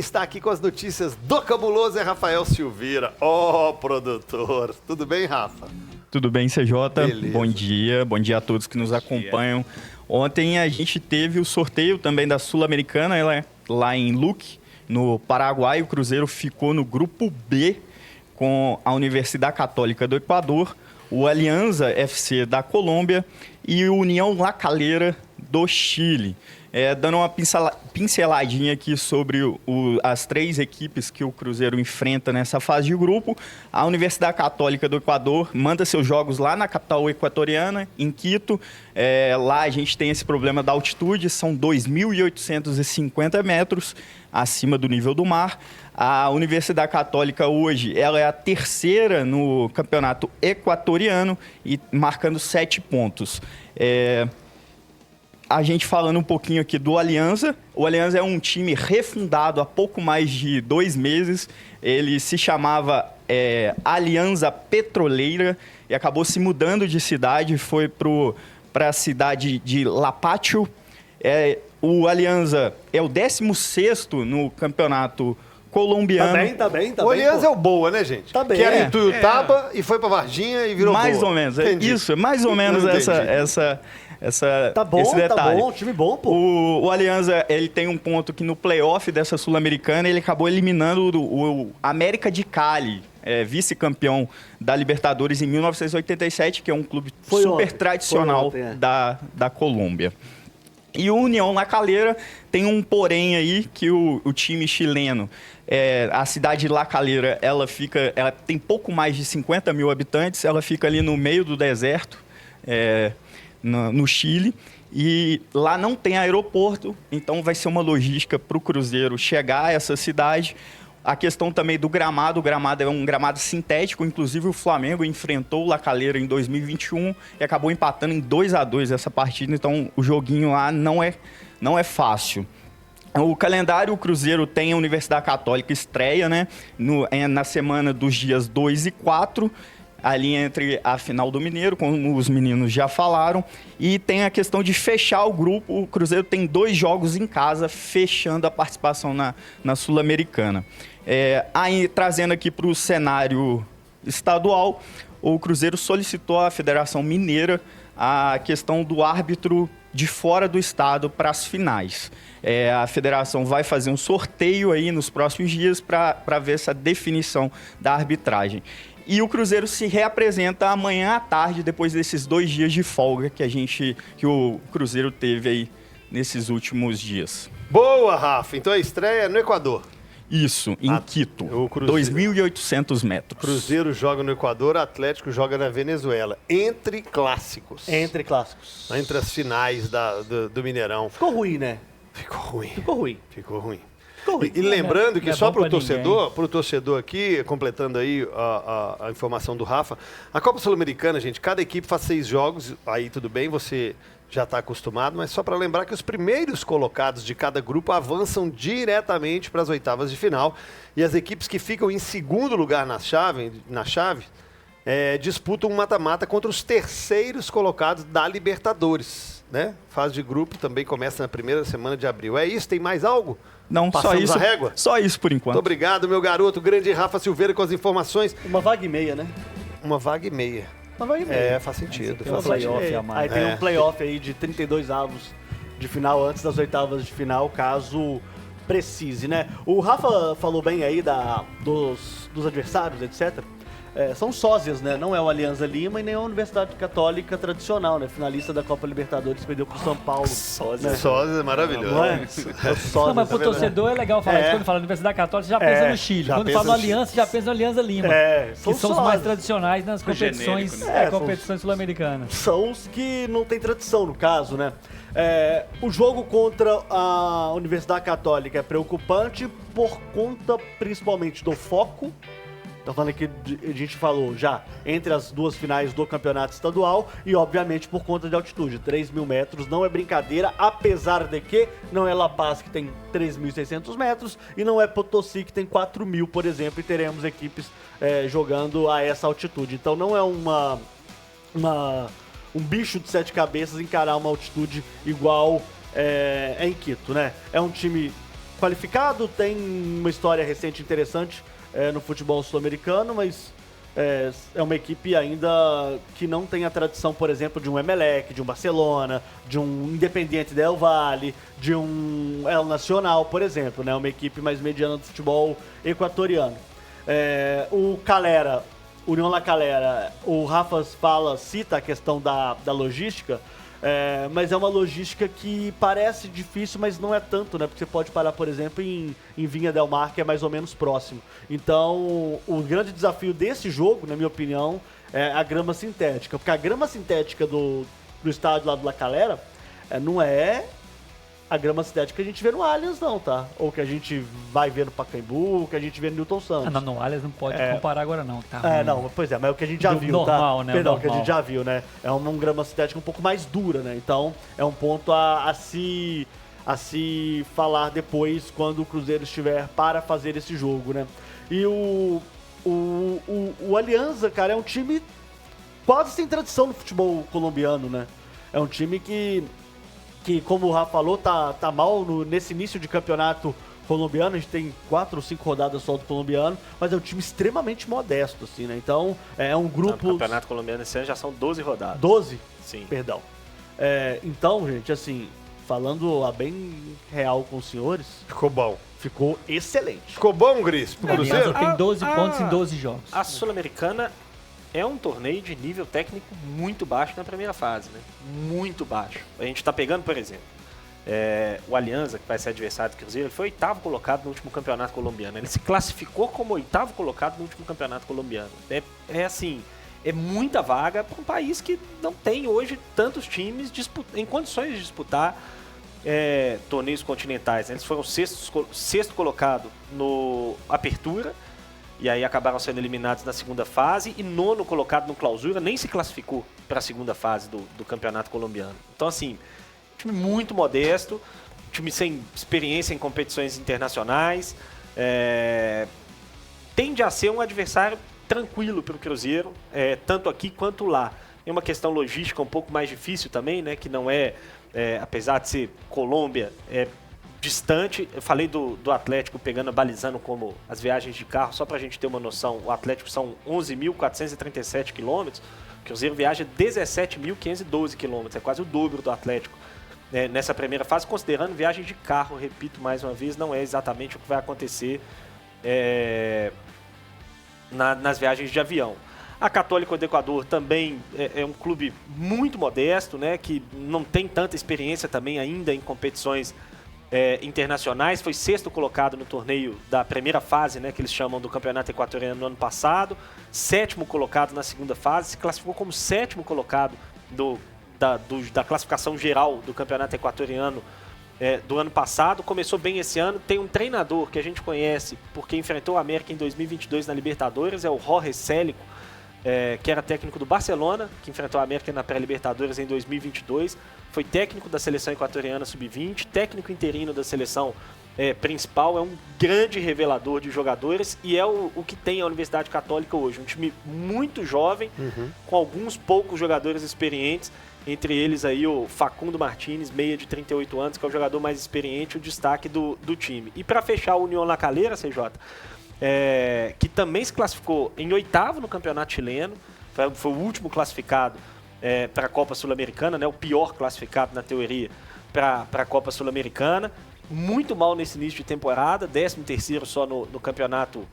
Está aqui com as notícias do Cabuloso é Rafael Silveira, produtor. Tudo bem, Rafa? Tudo bem, CJ? Beleza. Bom dia a todos que nos acompanham. Ontem a gente teve o sorteio também da Sul-Americana, ela é lá em Luque, no Paraguai. O Cruzeiro ficou no grupo B com a Universidade Católica do Equador, o Alianza FC da Colômbia e o União La Calera do Chile. Dando uma pinceladinha aqui sobre as três equipes que o Cruzeiro enfrenta nessa fase de grupo. A Universidade Católica do Equador manda seus jogos lá na capital equatoriana, em Quito. Lá a gente tem esse problema da altitude, são 2.850 metros acima do nível do mar. A Universidade Católica hoje ela é a terceira no campeonato equatoriano e marcando 7 pontos. A gente falando um pouquinho aqui do Alianza. O Alianza é um time refundado há pouco mais de 2 meses. Ele se chamava Alianza Petroleira e acabou se mudando de cidade. Foi para a cidade de La Patio. O Alianza é o 16º no campeonato colombiano. Tá bem. O Alianza é o Boa, né, gente? Tá bem. Que era em Tuiutaba e foi para Varginha e virou mais Boa. Ou menos. Entendi. Isso, mais ou menos Tá bom, esse detalhe. tá bom, time bom, pô. O Alianza, ele tem um ponto que no playoff dessa Sul-Americana, ele acabou eliminando o América de Cali, vice-campeão da Libertadores em 1987, que é um clube tradicional da Colômbia. E o União La Calera tem um porém aí que o time chileno, a cidade de La Calera, ela tem pouco mais de 50 mil habitantes, ela fica ali no meio do deserto, no Chile, e lá não tem aeroporto, então vai ser uma logística para o Cruzeiro chegar a essa cidade. A questão também do gramado, o gramado é um gramado sintético, inclusive o Flamengo enfrentou o La Calera em 2021 e acabou empatando em 2-2 essa partida, então o joguinho lá não é fácil. O calendário, o Cruzeiro tem a Universidade Católica estreia, né, na semana dos dias 2 e 4, ali entre a final do Mineiro, como os meninos já falaram, e tem a questão de fechar o grupo. O Cruzeiro tem 2 jogos em casa, fechando a participação na Sul-Americana. Aí, trazendo aqui para o cenário estadual, o Cruzeiro solicitou à Federação Mineira a questão do árbitro de fora do estado para as finais. A federação vai fazer um sorteio aí nos próximos dias para ver essa definição da arbitragem. E o Cruzeiro se reapresenta amanhã à tarde, depois desses 2 dias de folga que o Cruzeiro teve aí nesses últimos dias. Boa, Rafa. Então a estreia é no Equador. Isso, em Quito, o Cruzeiro. 2.800 metros. Cruzeiro joga no Equador, Atlético joga na Venezuela. Entre clássicos. Entre clássicos. Entre as finais do Mineirão. Ficou ruim, né? Ficou ruim. E lembrando que só para o torcedor aqui, completando aí a informação do Rafa, a Copa Sul-Americana, gente, cada equipe faz 6 jogos, aí tudo bem, você já está acostumado, mas só para lembrar que os primeiros colocados de cada grupo avançam diretamente para as oitavas de final e as equipes que ficam em segundo lugar na chave disputam um mata-mata contra os terceiros colocados da Libertadores, né? Fase de grupo também começa na primeira semana de abril. É isso? Tem mais algo? Não, só isso. A régua? Só isso por enquanto. Muito obrigado, meu garoto, grande Rafa Silveira com as informações. Uma vaga e meia, né? Uma vaga e meia. Faz sentido. Tem um playoff a mais. Aí tem um playoff aí de 32 avos de final antes das oitavas de final, caso precise, né? O Rafa falou bem aí dos adversários, etc. São sósias, né? Não é o Alianza Lima e nem a Universidade Católica tradicional, né? Finalista da Copa Libertadores, perdeu pro São Paulo. Sósia, né? Sósia é maravilhoso. Não é? Não, mas pro torcedor é legal falar isso. Quando fala Universidade Católica, você já pensa no Chile. Quando fala no Aliança, já pensa no Alianza Lima. Que são os mais tradicionais nas competições, competições sul-americanas. São os que não tem tradição, no caso, né? O jogo contra a Universidade Católica é preocupante por conta, principalmente, do foco. Tá falando aqui, a gente falou já, entre as 2 finais do campeonato estadual e, obviamente, por conta de altitude. 3.000 metros não é brincadeira, apesar de que não é La Paz, que tem 3.600 metros, e não é Potosí, que tem 4.000, por exemplo, e teremos equipes jogando a essa altitude. Então não é um bicho de 7 cabeças encarar uma altitude igual em Quito, né? É um time qualificado, tem uma história recente interessante no futebol sul-americano, mas é uma equipe ainda que não tem a tradição, por exemplo, de um Emelec, de um Barcelona, de um Independiente del Valle, de um El Nacional, por exemplo, né? Uma equipe mais mediana do futebol equatoriano. O Calera, União La Calera, o Rafa cita a questão da logística, mas é uma logística que parece difícil, mas não é tanto, né? Porque você pode parar, por exemplo, em Vinha del Mar, que é mais ou menos próximo. Então, o grande desafio desse jogo, na minha opinião, é a grama sintética. Porque a grama sintética do estádio lá do La Calera não é a grama sintética que a gente vê no Allianz, não, tá? Ou que a gente vai ver no Pacaembu, que a gente vê no Newton Santos. No Allianz não pode comparar agora, não, tá? Não, pois é, mas é o que a gente já viu, normal, tá? Né? Perdão, normal. que a gente já viu, né? É uma grama sintética um pouco mais dura, né? Então, é um ponto a se falar depois, quando o Cruzeiro estiver para fazer esse jogo, né? E o Alianza, cara, é um time quase sem tradição no futebol colombiano, né? É um time que como o Rafa falou, tá mal nesse início de campeonato colombiano. A gente tem 4 ou 5 rodadas só do colombiano, mas é um time extremamente modesto, assim, né? Então, é um grupo... No campeonato colombiano esse ano já são 12 rodadas. 12? Sim. Perdão. Então, gente, assim, falando a bem real com os senhores... Ficou bom. Ficou excelente. Ficou bom, Gris, pro Cruzeiro? Tem 12 pontos em 12 jogos. A Sul-Americana é um torneio de nível técnico muito baixo na primeira fase, né? Muito baixo. A gente tá pegando, por exemplo, o Alianza, que vai ser adversário do Cruzeiro, ele foi 8º colocado no último campeonato colombiano. Ele se classificou como 8º colocado no último campeonato colombiano. Assim, é muita vaga para um país que não tem hoje tantos times em condições de disputar torneios continentais. Eles foram sexto colocado no Apertura, e aí acabaram sendo eliminados na segunda fase, e 9º colocado no Clausura, nem se classificou para a segunda fase do campeonato colombiano. Então, assim, time muito modesto, time sem experiência em competições internacionais, tende a ser um adversário tranquilo para o Cruzeiro, tanto aqui quanto lá. É uma questão logística um pouco mais difícil também, né, que não apesar de ser Colômbia, distante. Eu falei do Atlético pegando, balizando como as viagens de carro, só para a gente ter uma noção. O Atlético são 11.437 quilômetros, o Cruzeiro viaja 17.512 quilômetros, é quase o dobro do Atlético nessa primeira fase, considerando viagem de carro. Repito mais uma vez, não é exatamente o que vai acontecer nas viagens de avião. A Católica do Equador também é um clube muito modesto, né, que não tem tanta experiência também ainda em competições internacionais. Foi 6º colocado no torneio da primeira fase, né, que eles chamam do Campeonato Equatoriano no ano passado, 7º colocado na segunda fase, se classificou como 7º colocado da classificação geral do Campeonato Equatoriano do ano passado. Começou bem esse ano, tem um treinador que a gente conhece porque enfrentou a América em 2022 na Libertadores, é o Jorge Célico, que era técnico do Barcelona, que enfrentou a América na pré-Libertadores em 2022, foi técnico da seleção equatoriana sub-20, técnico interino da seleção principal, é um grande revelador de jogadores e é o que tem a Universidade Católica hoje, um time muito jovem, com alguns poucos jogadores experientes, entre eles aí o Facundo Martínez, meia de 38 anos, que é o jogador mais experiente, o destaque do time. E para fechar, o União La Calera, CJ, que também se classificou em 8º no campeonato chileno, foi o último classificado para a Copa Sul-Americana, né, o pior classificado na teoria para a Copa Sul-Americana, muito mal nesse início de temporada, 13º só no campeonato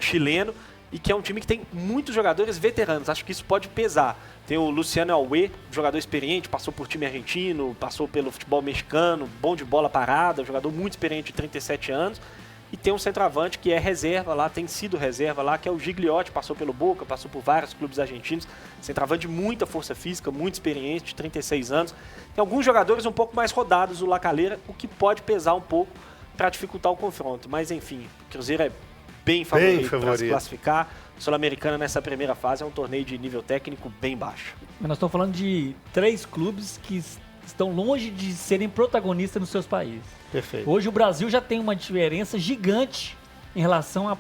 chileno, e que é um time que tem muitos jogadores veteranos, acho que isso pode pesar. Tem o Luciano Alwe, jogador experiente, passou por time argentino, passou pelo futebol mexicano, bom de bola parada, jogador muito experiente de 37 anos, e tem um centroavante que é reserva lá, tem sido reserva lá, que é o Gigliotti, passou pelo Boca, passou por vários clubes argentinos, centroavante de muita força física, muito experiente, de 36 anos. Tem alguns jogadores um pouco mais rodados do La Calera, o que pode pesar um pouco para dificultar o confronto. Mas enfim, o Cruzeiro é bem favorito para se classificar. Sul-Americana nessa primeira fase é um torneio de nível técnico bem baixo. Nós estamos falando de 3 clubes que estão longe de serem protagonistas nos seus países. Perfeito. Hoje o Brasil já tem uma diferença gigante em relação a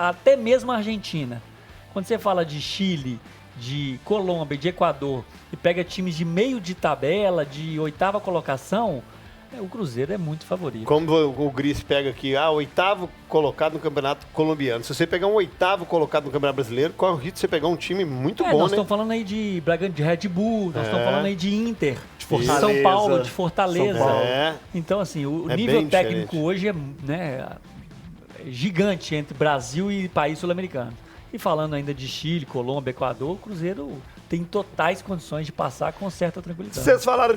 até mesmo a Argentina. Quando você fala de Chile, de Colômbia, de Equador, e pega times de meio de tabela, de 8ª colocação, O Cruzeiro é muito favorito. Como o Gris pega aqui, 8º colocado no Campeonato Colombiano. Se você pegar um 8º colocado no Campeonato Brasileiro, corre o risco de você pegar um time muito bom, nós né? estamos falando aí de Red Bull, nós estamos falando aí de Inter, de Fortaleza, São Paulo, de Fortaleza. São Paulo. Então, assim, o É nível bem técnico diferente. hoje é gigante entre Brasil e país sul-americano. E falando ainda de Chile, Colômbia, Equador, o Cruzeiro tem totais condições de passar com certa tranquilidade. Vocês falaram